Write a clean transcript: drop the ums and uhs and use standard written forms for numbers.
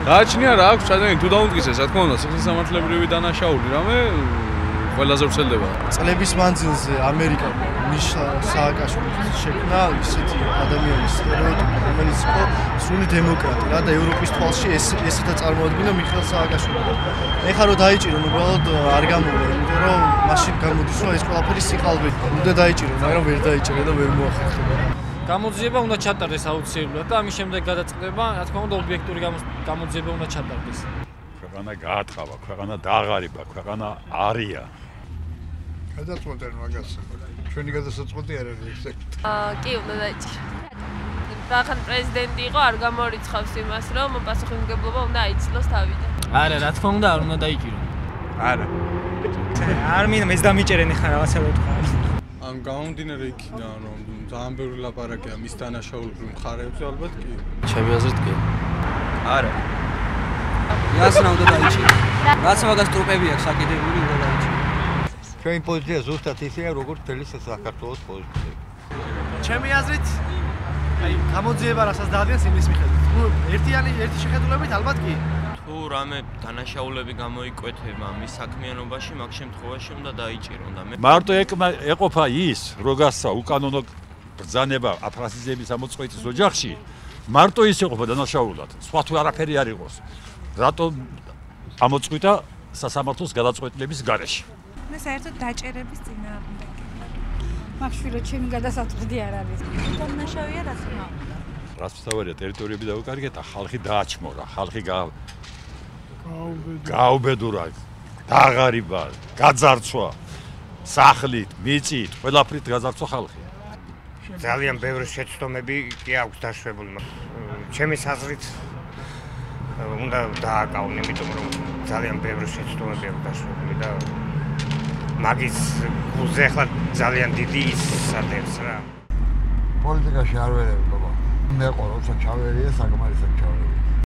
გააჩნია რა აქვს ჩადენილი თუ დაუმტკიცეს, რა თქმა უნდა, სიხესამართლებრივი დანაშაული რამე ყველაზე ვრცელდება. წლების მანძილზე ამერიკა სააკაშვილის შექმნა ისეთი ადამიანის სტერეოტიპი, რომელიც იყო სრული დემოკრატი რა და ევროპის თვალში ესეთა წარმოადგენდა მიხეილ სააკაშვილი. ეხლა რომ დაიჭირონ, უბრალოდ არ გამოვა, იმიტომ რომ მაშინ გამოდის, რომ ეს ყველაფერი სიყალბე. უნდა დაიჭირონ, მაგრამ ვერ დაიჭირა და ვერ მოახერხება. გამოძიება უნდა ჩატარდეს აუცილებლად და ამის შემდეგ გადაწყდება, რა თქმა უნდა, ობიექტური გამოძიება უნდა ჩატარდეს. ქვეყანა გაათხავა, ქვეყანა დააღარიბა, ქვეყანა არია. გადაწყვეტენ მაგას. ჩვენი გადასაწყვეტი არ არის ეს. კი, უნდა დაიჭირო. ბახან პრეზიდენტი იყო, არ გამორიცხავს იმას, რომ პასუხისმგებლობა უნდა აიცილოს თავიდან. არა, რა თქმა უნდა, არ უნდა დაიჭირო. არა. არ მინდა მეც დამიჭერენ ხარ რაღაცა რო თქვა. ამ გამომდინარე იქიდან რომ ძალიან ბევრი ლაპარაკია მის დანაშაულებრივ მხარეებზე ალბათ კი. ჩემი აზრით კი. არა. იასნა უნდა დაიჭირო. რაც მაგას ტრუპები აქვს საკიდებული უნდა დაიჭირო. ჩვენი პოზიცია ზუსტად ისეა, როგორც მთელი საქართველოს პოზიცია. ჩემი აზრით, აი, გამოძიება რასაც დაადგენს იმის მიხედვით. ერთი შეხედულებით ალბათ კი. თუ რამე დანაშაულები გამოიკვეთება მის საქმიანობაში, მაგ შემთხვევაში უნდა დაიჭირონ და მე მარტო ეყოფა ის, რო გასცა უკანონო ბრძანება აფრასიზების ამოწყვეტის ოჯახში, მარტო ის ეყოფა დანაშაულად. სხვა თუ არაფერი არ იყოს. რატო ამოწყვიტა სასამართლოს გადაწყვეტილების გარეშე? მე საერთოდ დაჭერების წინააღმდეგ. მაგშვილო ჩემი გადასაწყვეტი არ არის. დანაშაულია რაც უნდა. რას ვსაუბრია, ტერიტორიები დაუკარგეთ და ხალხი დააჩმორა, ხალხი გაუბედურა, დააღარიბა, გაძარცვა, სახლით, მიწით, ყველაფრით გაძარცვა ხალხი. ძალიან ბევრი შეცდომები კი აქვს დაშვებული. ჩემის აზრით უნდა დააკავონ, იმიტომ რომ ძალიან ბევრი შეცდომები აქვს დაშვებული და მაგის გულზე ახლა ძალიან დიდი ის სადებს რა. პოლიტიკაში არ ვერები, ბაბა. მე ყო როცა ჩავერია საკმარისად ჩავერია.